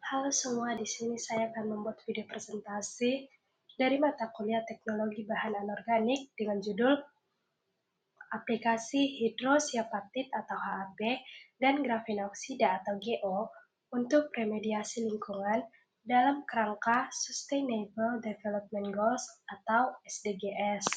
Halo semua, di sini saya akan membuat video presentasi dari mata kuliah Teknologi Bahan Anorganik dengan judul Aplikasi Hidrosiapatit atau HAP dan Grafenoksida atau GO untuk remediasi lingkungan dalam kerangka Sustainable Development Goals atau SDGs.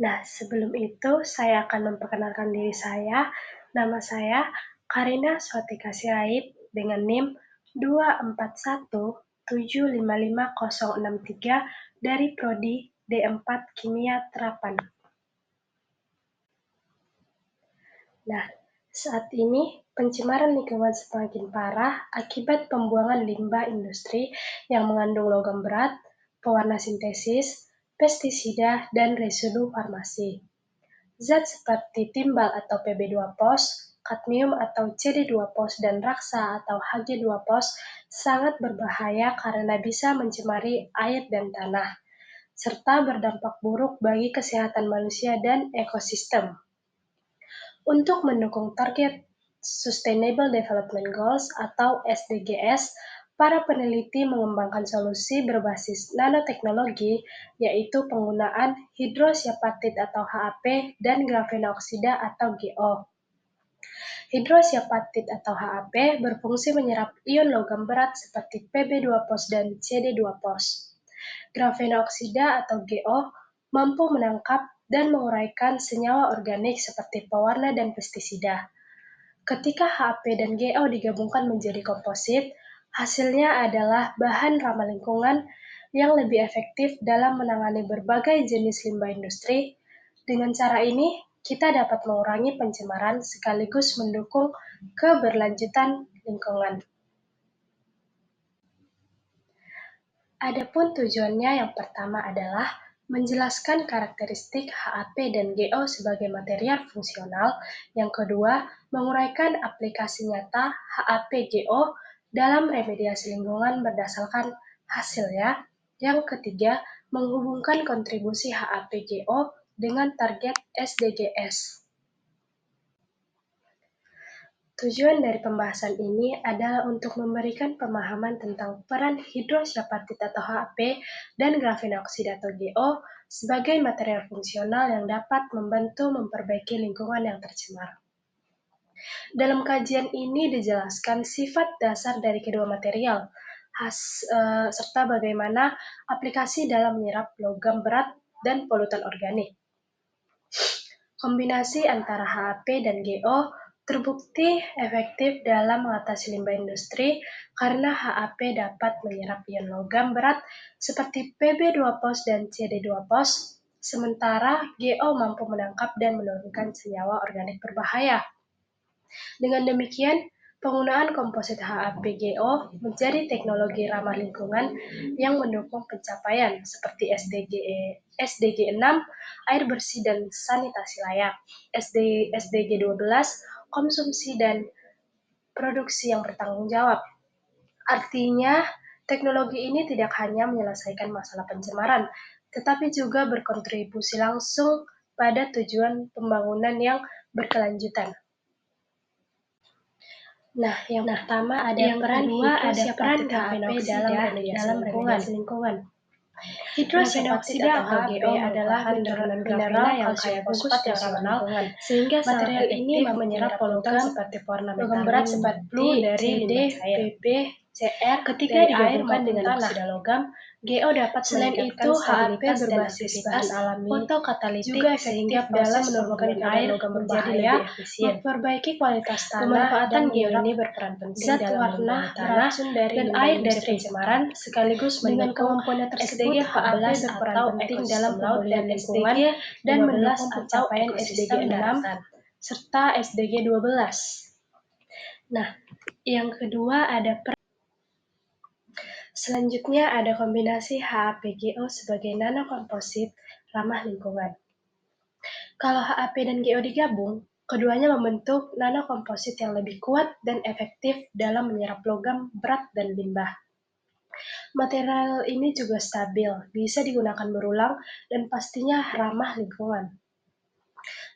Nah, sebelum itu saya akan memperkenalkan diri saya. Nama saya Karina Swatika Sirait dengan NIM 241755063 dari Prodi D4 Kimia Terapan. Nah, saat ini pencemaran lingkungan semakin parah akibat pembuangan limbah industri yang mengandung logam berat, pewarna sintesis, pestisida, dan residu farmasi. Zat seperti timbal atau Pb2POS, kadmium atau CD2POS, dan raksa atau Hg2POS sangat berbahaya karena bisa mencemari air dan tanah, serta berdampak buruk bagi kesehatan manusia dan ekosistem. Untuk mendukung target Sustainable Development Goals atau SDGs, para peneliti mengembangkan solusi berbasis nanoteknologi, yaitu penggunaan hidrosiapatit atau HAP dan grafenoksida atau GO. Hidrosiapatit atau HAP berfungsi menyerap ion logam berat seperti Pb2POS dan CD2POS. Grafenoksida atau GO mampu menangkap dan menguraikan senyawa organik seperti pewarna dan pestisida. Ketika HAP dan GO digabungkan menjadi komposit, hasilnya adalah bahan ramah lingkungan yang lebih efektif dalam menangani berbagai jenis limbah industri. Dengan cara ini, kita dapat mengurangi pencemaran sekaligus mendukung keberlanjutan lingkungan. Adapun tujuannya yang pertama adalah menjelaskan karakteristik HAP dan GO sebagai material fungsional. Yang kedua, menguraikan aplikasi nyata HAP-GO dalam remediasi lingkungan berdasarkan hasilnya. Yang ketiga, menghubungkan kontribusi HAP-GO dengan target SDGs. Tujuan dari pembahasan ini adalah untuk memberikan pemahaman tentang peran hidrosiapatit atau HAP dan grafenoksida atau GO sebagai material fungsional yang dapat membantu memperbaiki lingkungan yang tercemar. Dalam kajian ini dijelaskan sifat dasar dari kedua material, serta bagaimana aplikasi dalam menyerap logam berat dan polutan organik. Kombinasi antara HAP dan GO terbukti efektif dalam mengatasi limbah industri karena HAP dapat menyerap ion logam berat seperti Pb2POS dan CD2POS, sementara GO mampu menangkap dan menurunkan senyawa organik berbahaya. Dengan demikian, penggunaan komposit HAP-GO menjadi teknologi ramah lingkungan yang mendukung pencapaian seperti SDG 6, air bersih dan sanitasi layak, SDG 12, konsumsi dan produksi yang bertanggung jawab. Artinya, teknologi ini tidak hanya menyelesaikan masalah pencemaran, tetapi juga berkontribusi langsung pada tujuan pembangunan yang berkelanjutan. Nah, yang pertama ada peran hidrosiapatit HAP dalam remediasi lingkungan. Hidrosiapatit atau GO adalah mineral kalsium fosfat yang ramah lingkungan, sehingga material ini menyerap polutan seperti pewarna berat seperti CD, PP, CR ketika digabungkan dengan oksida logam. GO dapat meningkatkan stabilitas dan aktivitas fotokatalitik sehingga proses menurunkan air logam berbahaya, memperbaiki kualitas tanah, dan ini berperan penting dalam melindungi tanah dan air dari pencemaran, sekaligus dengan kemampuan tersebut HAP berperan penting dalam pemulihan lingkungan dan mendukung pencapaian SDG 6 serta SDG 12. Nah, yang kedua ada Selanjutnya ada kombinasi HAP-GO sebagai nanokomposit ramah lingkungan. Kalau HAP dan GO digabung, keduanya membentuk nanokomposit yang lebih kuat dan efektif dalam menyerap logam berat dan limbah. Material ini juga stabil, bisa digunakan berulang, dan pastinya ramah lingkungan.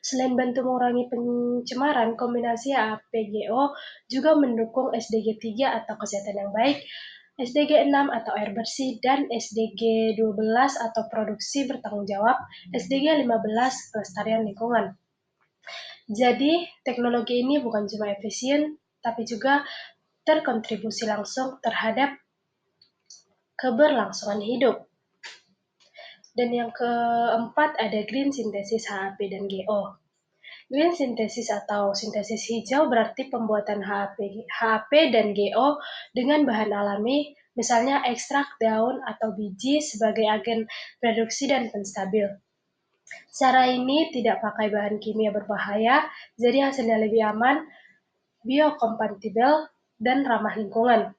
Selain bantu mengurangi pencemaran, kombinasi HAPGO juga mendukung SDG 3 atau kesehatan yang baik, SDG 6 atau air bersih, dan SDG 12 atau produksi bertanggung jawab, SDG 15 kelestarian lingkungan. Jadi, teknologi ini bukan cuma efisien, tapi juga terkontribusi langsung terhadap keberlangsungan hidup. Dan yang keempat ada green synthesis HAP dan GO. Green synthesis atau sintesis hijau berarti pembuatan HAP dan GO dengan bahan alami, misalnya ekstrak daun atau biji sebagai agen reduksi dan penstabil. Cara ini tidak pakai bahan kimia berbahaya, jadi hasilnya lebih aman, biokompatibel, dan ramah lingkungan.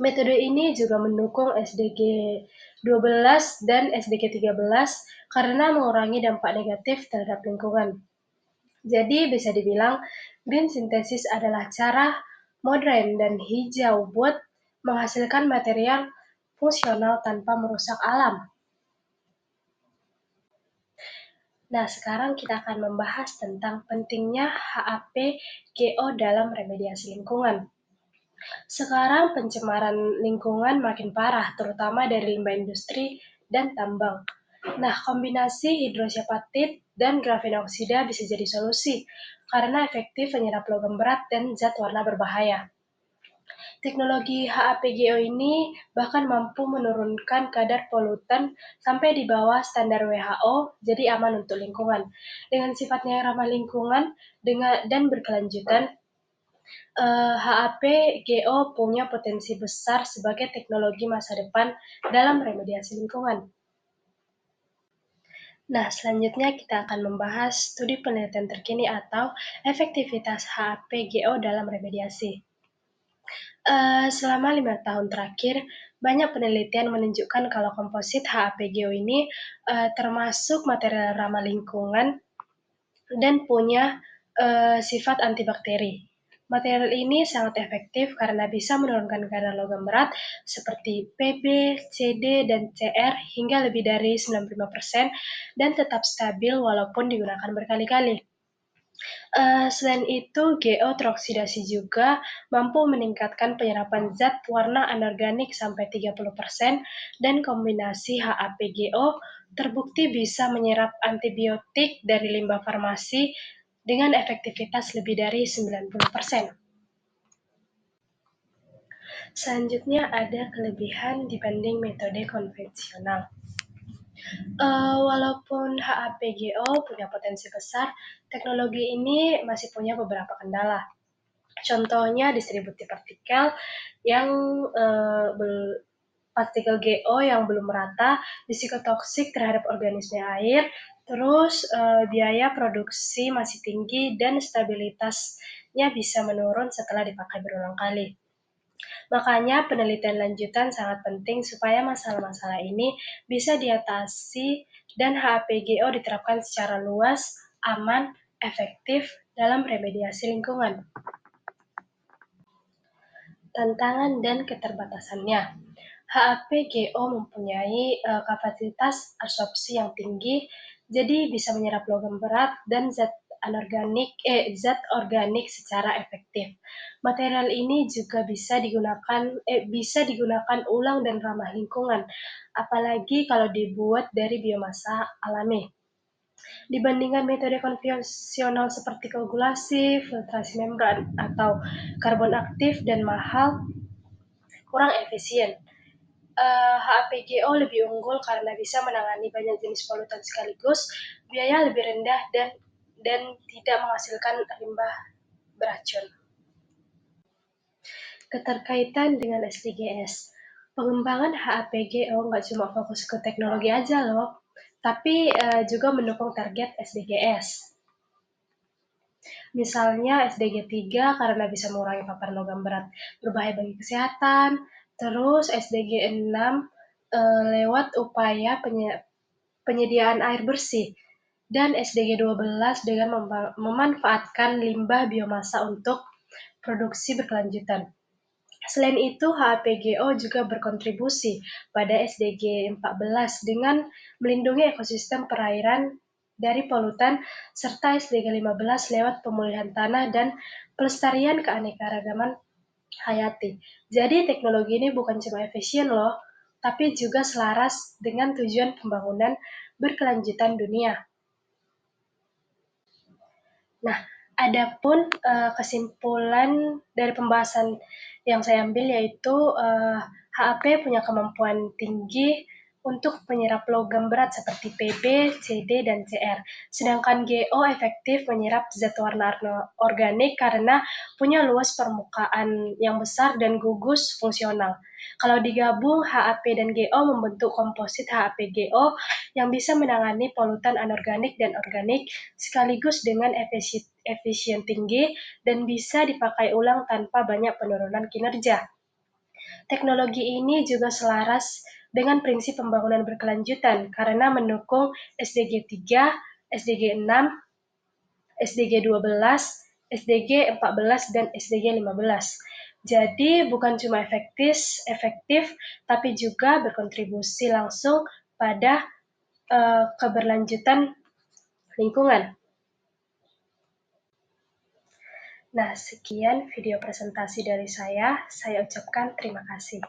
Metode ini juga mendukung SDG 12 dan SDG 13 karena mengurangi dampak negatif terhadap lingkungan. Jadi bisa dibilang green synthesis adalah cara modern dan hijau buat menghasilkan material fungsional tanpa merusak alam. Nah, sekarang kita akan membahas tentang pentingnya HAPGO dalam remediasi lingkungan. Sekarang pencemaran lingkungan makin parah, terutama dari limbah industri dan tambang. Nah, kombinasi hidrosyapatit dan grafenoksida bisa jadi solusi, karena efektif menyerap logam berat dan zat warna berbahaya. Teknologi HAPGO ini bahkan mampu menurunkan kadar polutan sampai di bawah standar WHO, jadi aman untuk lingkungan. Dengan sifatnya yang ramah lingkungan dan berkelanjutan, HAPGO punya potensi besar sebagai teknologi masa depan dalam remediasi lingkungan. Nah, selanjutnya kita akan membahas studi penelitian terkini atau efektivitas HAPGO dalam remediasi. Selama 5 tahun terakhir, banyak penelitian menunjukkan kalau komposit HAPGO ini termasuk material ramah lingkungan dan punya sifat antibakteri. Material ini sangat efektif karena bisa menurunkan kadar logam berat seperti Pb, Cd, dan Cr hingga lebih dari 95% dan tetap stabil walaupun digunakan berkali-kali. Selain itu, GO teroksidasi juga mampu meningkatkan penyerapan zat warna anorganik sampai 30% dan kombinasi HAPGO terbukti bisa menyerap antibiotik dari limbah farmasi dengan efektivitas lebih dari 90%. Selanjutnya ada kelebihan dibanding metode konvensional. Walaupun HAPGO punya potensi besar, teknologi ini masih punya beberapa kendala. Contohnya distribusi partikel yang partikel GO yang belum merata, risiko toksik terhadap organisme air, terus biaya produksi masih tinggi dan stabilitasnya bisa menurun setelah dipakai berulang kali. Makanya penelitian lanjutan sangat penting supaya masalah-masalah ini bisa diatasi dan HAPGO diterapkan secara luas, aman, efektif dalam remediasi lingkungan. Tantangan dan keterbatasannya. HAPGO mempunyai kapasitas absorpsi yang tinggi, jadi bisa menyerap logam berat dan zat organik secara efektif. Material ini juga bisa digunakan ulang dan ramah lingkungan, apalagi kalau dibuat dari biomasa alami. Dibandingkan metode konvensional seperti koagulasi, filtrasi membran, atau karbon aktif dan mahal, kurang efisien. HAPGO lebih unggul karena bisa menangani banyak jenis polutan sekaligus, biaya lebih rendah dan tidak menghasilkan limbah beracun. Keterkaitan dengan SDGs. Pengembangan HAPGO nggak cuma fokus ke teknologi aja loh, tapi juga mendukung target SDGs. Misalnya SDG 3 karena bisa mengurangi paparan logam berat berbahaya bagi kesehatan, terus SDG 6 lewat upaya penyediaan air bersih, dan SDG 12 dengan memanfaatkan limbah biomasa untuk produksi berkelanjutan. Selain itu, HAPGO juga berkontribusi pada SDG 14 dengan melindungi ekosistem perairan dari polutan, serta SDG 15 lewat pemulihan tanah dan pelestarian keanekaragaman hayati. Jadi teknologi ini bukan cuma efisien loh, tapi juga selaras dengan tujuan pembangunan berkelanjutan dunia. Nah, adapun kesimpulan dari pembahasan yang saya ambil yaitu HAP punya kemampuan tinggi untuk menyerap logam berat seperti Pb, Cd, dan Cr. Sedangkan GO efektif menyerap zat warna organik karena punya luas permukaan yang besar dan gugus fungsional. Kalau digabung, HAP dan GO membentuk komposit HAP-GO yang bisa menangani polutan anorganik dan organik sekaligus dengan efisien tinggi dan bisa dipakai ulang tanpa banyak penurunan kinerja. Teknologi ini juga selaras dengan prinsip pembangunan berkelanjutan karena mendukung SDG 3, SDG 6, SDG 12, SDG 14, dan SDG 15. Jadi bukan cuma efektif, tapi juga berkontribusi langsung pada keberlanjutan lingkungan. Nah, sekian video presentasi dari saya ucapkan terima kasih.